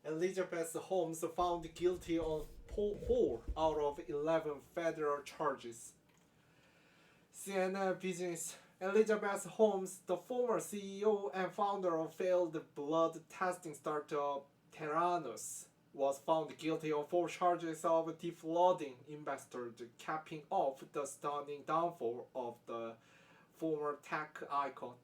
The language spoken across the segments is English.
Elizabeth Holmes found guilty on 4 out of 11 federal charges. CNN Business. Elizabeth Holmes, the former CEO and founder of failed blood testing startup Theranos, was found guilty on 4 charges of defrauding investors, capping off the stunning downfall of the former tech icon.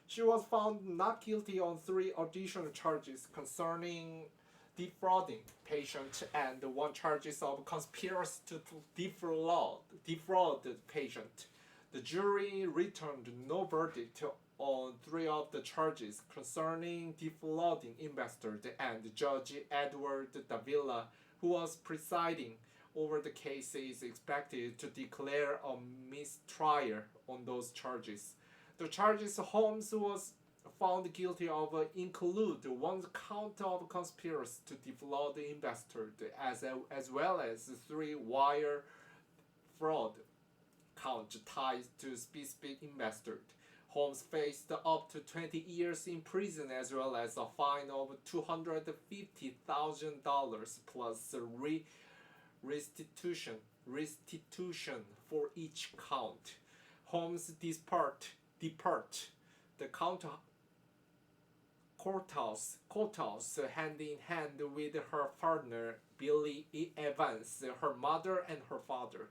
She was found not guilty on 3 additional charges concerning defrauding patient and 1 charges of conspiracy to defraud the patient. The jury returned no verdict on 3 of the charges concerning defrauding investors, and Judge Edward Davila, who was presiding over the case, is expected to declare a mistrial on those charges. The charges Holmes was found guilty of include 1 count of conspiracy to defraud the investor, as well as 3 wire fraud count tied to specific investors. Holmes faced up to 20 years in prison as well as a fine of $250,000 plus restitution for each count. Holmes depart the courthouse hand in hand with her partner Billy Evans, her mother and her father.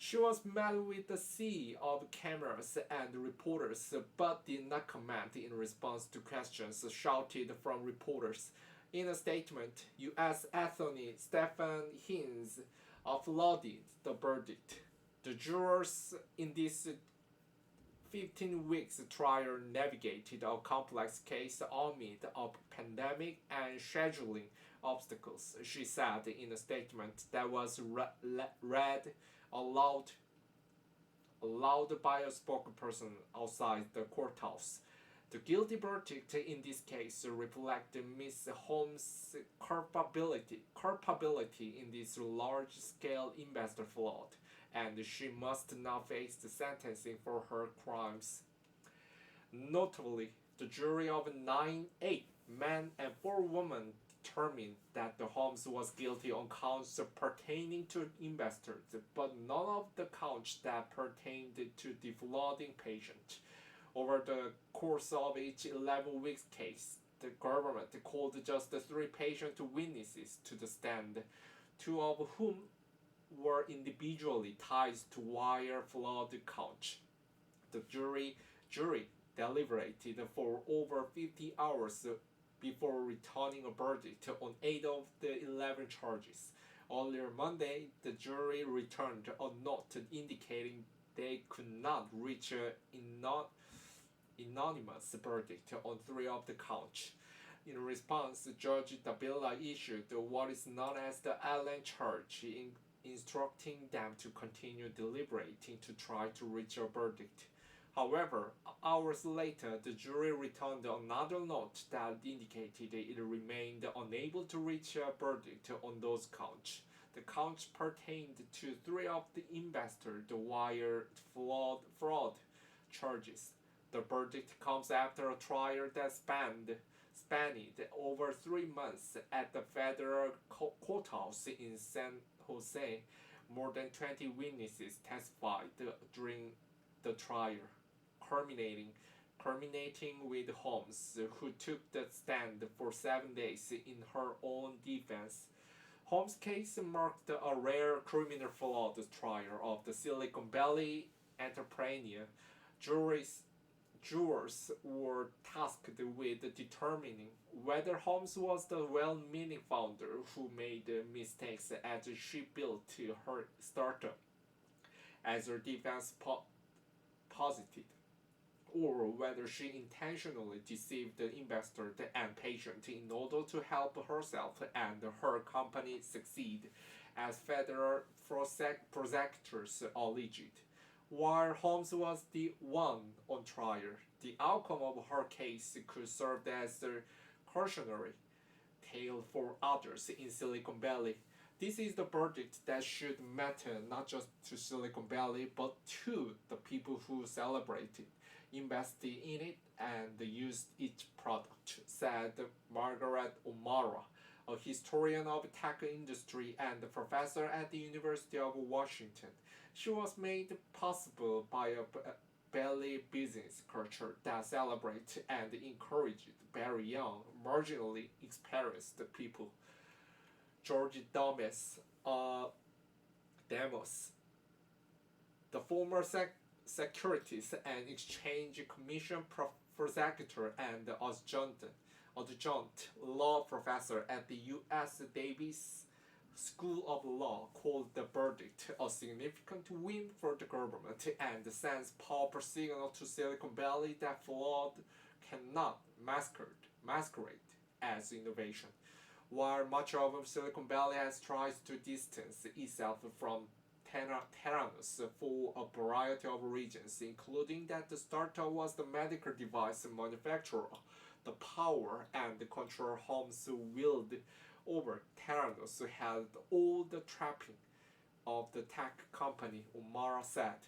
She was met with a sea of cameras and reporters, but did not comment in response to questions shouted from reporters. In a statement, U.S. Attorney Stephen Hines applauded the verdict. The jurors in this 15 weeks trial navigated a complex case amid a pandemic and scheduling obstacles, she said in a statement that was read aloud by a spokesperson outside the courthouse. The guilty verdict in this case reflects Ms. Holmes' culpability in this large-scale investor fraud, and she must now face the sentencing for her crimes. Notably, the jury of 8 men and 4 women determined that the Holmes was guilty on counts pertaining to investors, but none of the counts that pertained to defrauding patients. Over the course of each 11-week case, the government called just 3 patient witnesses to the stand, 2 of whom were individually tied to wire fraud counts. The jury deliberated for over 50 hours before returning a verdict on 8 of the 11 charges. Earlier Monday, the jury returned a note indicating they could not reach an unanimous verdict on 3 of the counts. In response, Judge Davila issued what is known as the Allen charge, instructing them to continue deliberating to try to reach a verdict. However, hours later, the jury returned another note that indicated it remained unable to reach a verdict on those counts. The counts pertained to 3 of the investor the wire fraud charges. The verdict comes after a trial that spanned over 3 months at the federal courthouse in San Jose. More than 20 witnesses testified during the trial, culminating with Holmes, who took the stand for 7 days in her own defense. Holmes' case marked a rare criminal fraud trial of the Silicon Valley entrepreneur. Jurors were tasked with determining whether Holmes was the well-meaning founder who made mistakes as she built her startup, as her defense posited, or whether she intentionally deceived the investor and patient in order to help herself and her company succeed, as federal prosecutors alleged. While Holmes was the one on trial, the outcome of her case could serve as a cautionary tale for others in Silicon Valley. This is the verdict that should matter not just to Silicon Valley but to the people who celebrate it, invested in it, and used its product, said Margaret O'Mara, a historian of tech industry and a professor at the University of Washington. She was made possible by a belly business culture that celebrates and encourages very young, marginally experienced people. George Demos, the former Securities and Exchange Commission prosecutor and adjunct law professor at the U.S. Davis School of Law, called the verdict a significant win for the government and sends powerful signal to Silicon Valley that fraud cannot masquerade as innovation. While much of Silicon Valley has tried to distance itself from Theranos for a variety of reasons, including that the startup was the medical device manufacturer, the power and the control Holmes wielded over Theranos had all the trapping of the tech company, O'Mara said.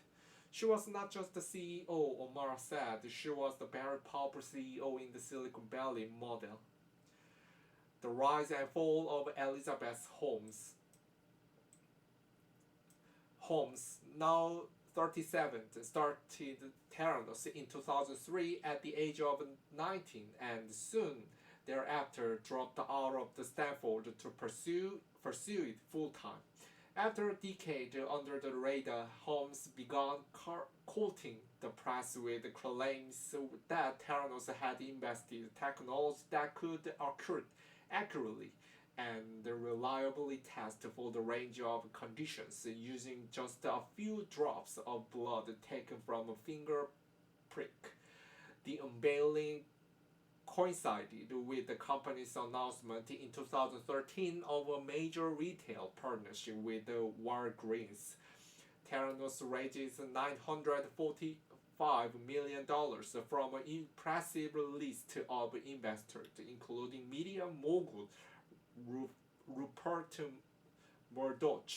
She was not just the CEO, O'Mara said, she was the very powerful CEO in the Silicon Valley model. The rise and fall of Elizabeth Holmes, now 37, started Theranos in 2003 at the age of 19 and soon thereafter dropped out of the Stanford to pursue it full-time. After a decade under the radar, Holmes began courting the press with claims that Theranos had invested technology that could accurately and reliably test for the range of conditions using just a few drops of blood taken from a finger prick. The unveiling coincided with the company's announcement in 2013 of a major retail partnership with Walgreens. Theranos raises $945 million from an impressive list of investors, including media mogul Rupert Murdoch,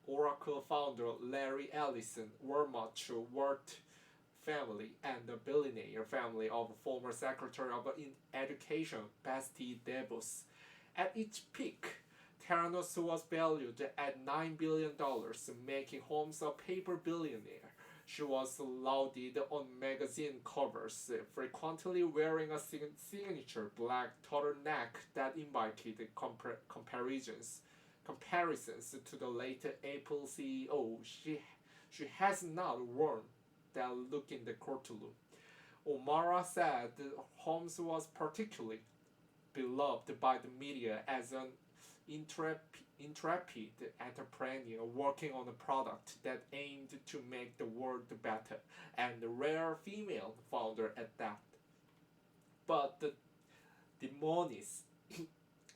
Oracle founder Larry Ellison, Walmart family, and the billionaire family of former Secretary of Education Betsy DeVos. At its peak, Theranos was valued at $9 billion, making Holmes a paper billionaire. She was lauded on magazine covers, frequently wearing a signature black turtleneck that invited comparisons to the late Apple CEO. She has not worn that look in the courtroom. O'Mara said Holmes was particularly beloved by the media as an intrepid entrepreneur working on a product that aimed to make the world better, and a rare female founder at that. But the demonies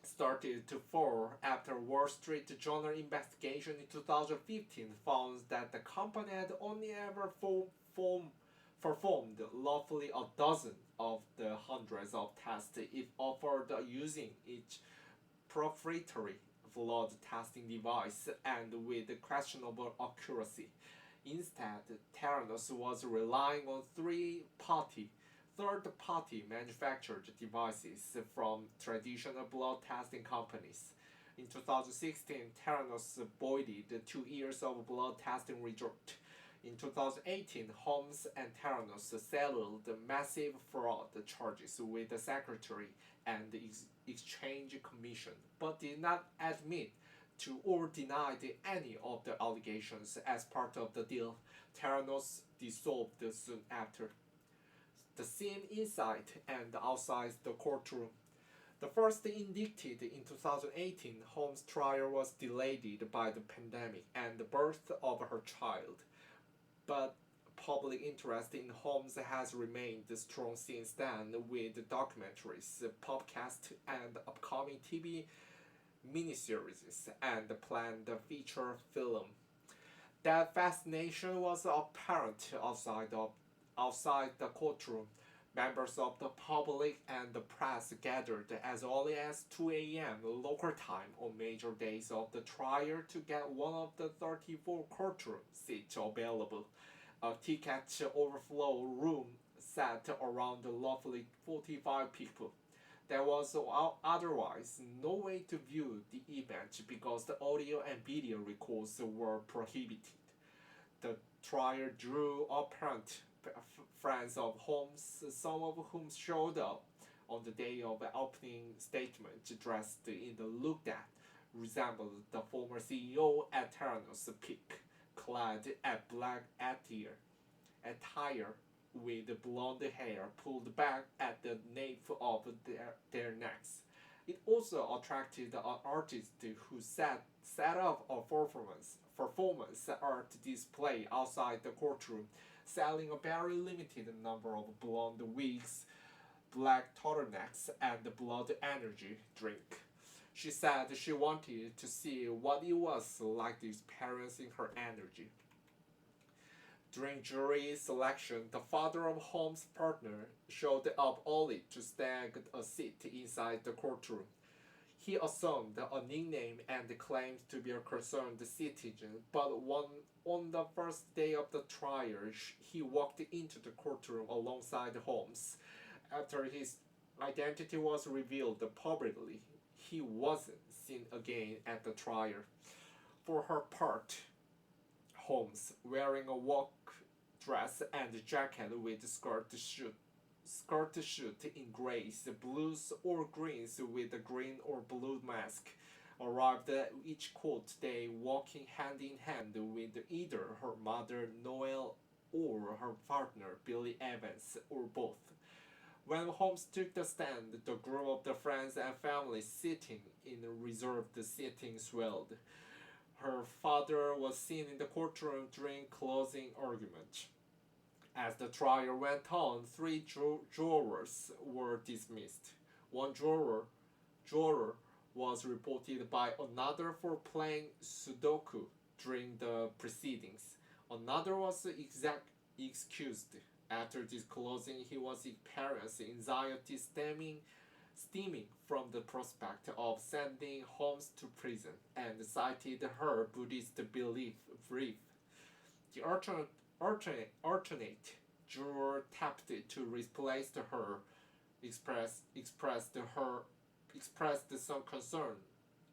started to fall after Wall Street Journal investigation in 2015 found that the company had only ever performed roughly a dozen of the hundreds of tests it offered using its proprietary blood testing device and with questionable accuracy. Instead, Theranos was relying on third-party manufactured devices from traditional blood testing companies. In 2016, Theranos voided 2 years of blood testing result. In 2018, Holmes and Theranos settled massive fraud charges with the Secretary and the Exchange Commission, but did not admit to or deny any of the allegations. As part of the deal, Theranos dissolved soon after. The scene inside and outside the courtroom. The first indicted in 2018, Holmes' trial was delayed by the pandemic and the birth of her child, but public interest in Holmes has remained strong since then, with documentaries, podcasts, and upcoming TV miniseries and planned feature film. That fascination was apparent outside the courtroom. Members of the public and the press gathered as early as 2 a.m. local time on major days of the trial to get one of the 34 courtroom seats available. A ticket overflow room sat around roughly 45 people. There was otherwise no way to view the event because the audio and video records were prohibited. The trial drew apparent friends of Holmes, some of whom showed up on the day of the opening statement dressed in the look that resembled the former CEO at Theranos Peak, clad in black attire with blonde hair pulled back at the nape of their necks. It also attracted an artist who set up a performance art display outside the courtroom, selling a very limited number of blonde wigs, black turtlenecks, and blood energy drink. She said she wanted to see what it was like experiencing her energy. During jury selection, the father of Holmes' partner showed up only to snag a seat inside the courtroom. He assumed a nickname and claimed to be a concerned citizen, but on the first day of the trial, he walked into the courtroom alongside Holmes. After his identity was revealed publicly, he wasn't seen again at the trial. For her part, Holmes, wearing a work dress and jacket with skirt shoot in grays, blues or greens with a green or blue mask, arrived each court day walking hand in hand with either her mother Noel or her partner Billy Evans or both. When Holmes took the stand, the group of the friends and family sitting in a reserved seating swelled. Her father was seen in the courtroom during closing argument. As the trial went on, three jurors were dismissed. One juror was reported by another for playing Sudoku during the proceedings. Another was excused. After disclosing he was experiencing anxiety stemming from the prospect of sending Holmes to prison, and cited her Buddhist belief. The alternate juror tapped to replace her expressed some concern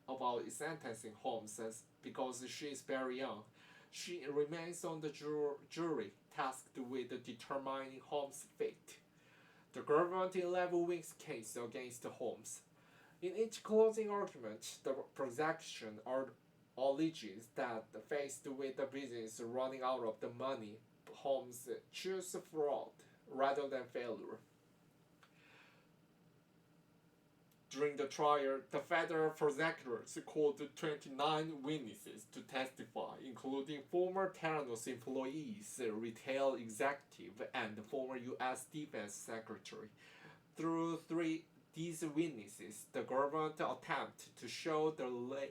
about sentencing Holmes because she is very young. She remains on the jury tasked with determining Holmes' fate. The government 11 weeks case against Holmes. In each closing argument, the prosecution alleges that faced with the business running out of the money, Holmes chose fraud rather than failure. During the trial, the federal prosecutors called 29 witnesses to testify, including former Theranos employees, retail executive, and former U.S. Defense Secretary. Through these witnesses, the government attempted to show the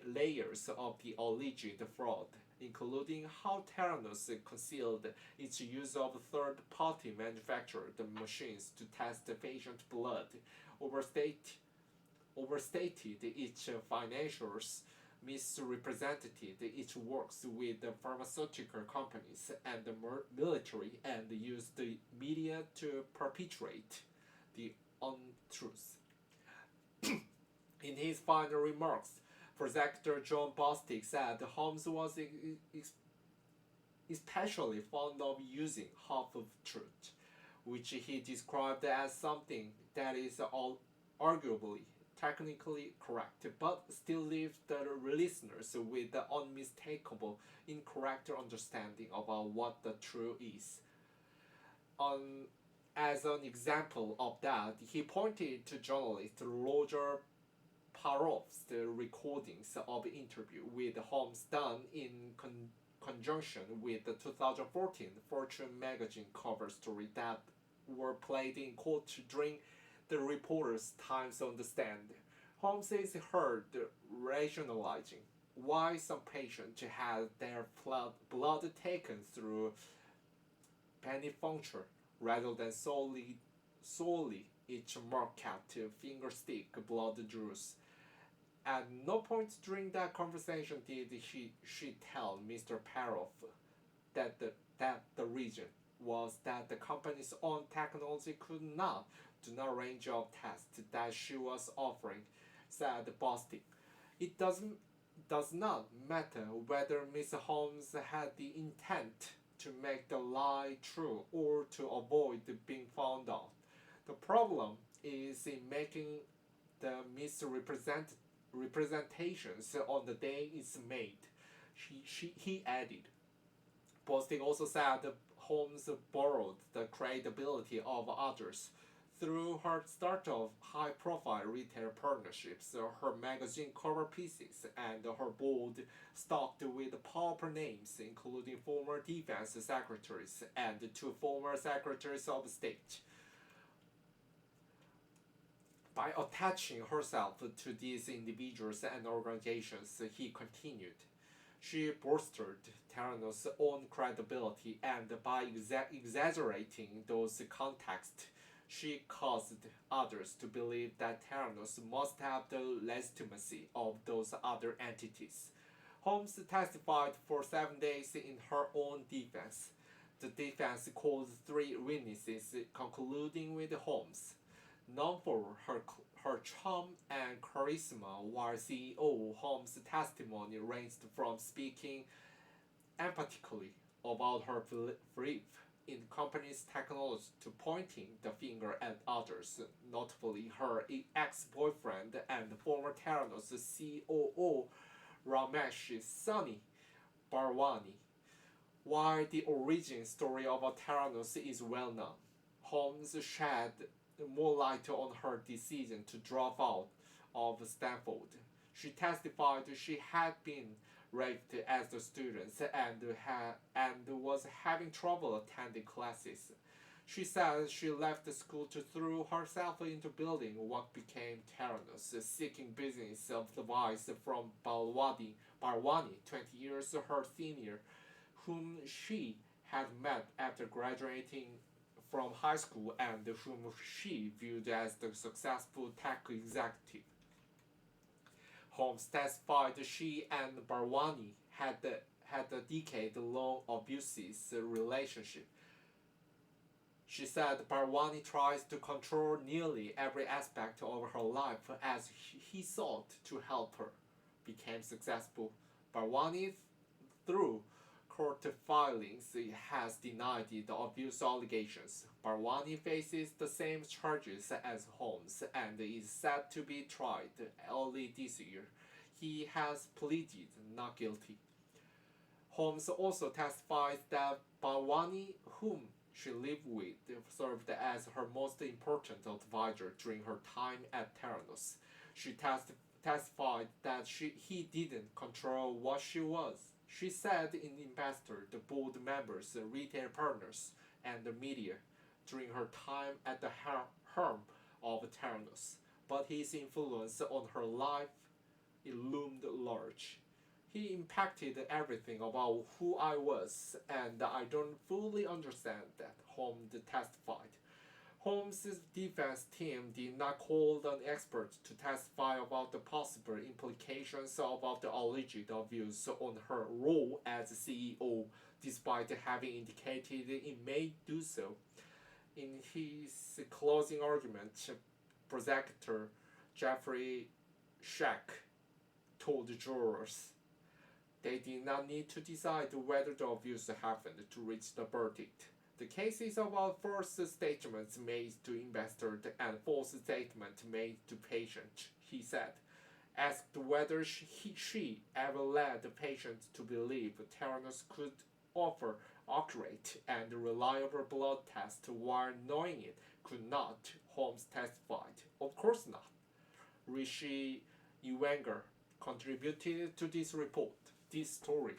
layers of the alleged fraud, including how Theranos concealed its use of third-party manufactured machines to test patient blood, overstated its financials, misrepresented its works with pharmaceutical companies and the military, and used the media to perpetrate the untruths. In his final remarks, Prosecutor John Bostic said Holmes was especially fond of using half of truth, which he described as something that is arguably technically correct, but still leaves the listeners with the unmistakable incorrect understanding about what the truth is. As an example of that, he pointed to journalist Roger Paroff's recordings of interview with Holmes done in conjunction with the 2014 Fortune magazine cover story that were played in court during the reporter's times on the stand. Holmes is heard rationalizing why some patients had their blood taken through venipuncture rather than solely each market fingerstick blood draws. At no point during that conversation did she tell Mr. Paroff that the reason was that the company's own technology could not to the range of tests that she was offering, said Boston. It does not matter whether Miss Holmes had the intent to make the lie true or to avoid being found out. The problem is in making the misrepresentations on the day it's made. He added. Bostic also said Holmes borrowed the credibility of others through her start of high-profile retail partnerships, her magazine cover pieces, and her board stocked with powerful names, including former defense secretaries and two former secretaries of state. By attaching herself to these individuals and organizations, he continued, she bolstered Theranos' own credibility, and by exaggerating those contexts, she caused others to believe that Theranos must have the legitimacy of those other entities. Holmes testified for 7 days in her own defense. The defense called 3 witnesses, concluding with Holmes. Known for her charm and charisma, while CEO Holmes' testimony ranged from speaking empathically about her belief in company's technology to pointing the finger at others, notably her ex-boyfriend and former Theranos COO Ramesh Sunny Barwani. While the origin story of Theranos is well known, Holmes shed more light on her decision to drop out of Stanford. She testified she had been raped as a student and was having trouble attending classes. She said she left the school to throw herself into building what became Theranos, seeking business advice from Balwani, 20 years her senior, whom she had met after graduating from high school and whom she viewed as the successful tech executive. Holmes testified she and Barwani had a decade-long abusive relationship. She said Barwani tries to control nearly every aspect of her life as he sought to help her become successful. Barwani, through court filings, has denied the abuse allegations. Barwani faces the same charges as Holmes and is set to be tried early this year. He has pleaded not guilty. Holmes also testifies that Barwani, whom she lived with, served as her most important advisor during her time at Theranos. She testified that he didn't control what she was. She said in investor, the board members, retail partners, and the media during her time at the helm of Theranos, but his influence on her life loomed large. He impacted everything about who I was, and I don't fully understand that, Holmes testified. Holmes' defense team did not call an expert to testify about the possible implications about the alleged abuse on her role as CEO, despite having indicated it may do so. In his closing argument, prosecutor Jeffrey Shack told jurors they did not need to decide whether the abuse happened to reach the verdict. The case is about false statements made to investors and false statements made to patients, he said. Asked whether she ever led the patient to believe Theranos could offer accurate and reliable blood tests while knowing it could not, Holmes testified. Of course not. Rishi Ewanger contributed to this story.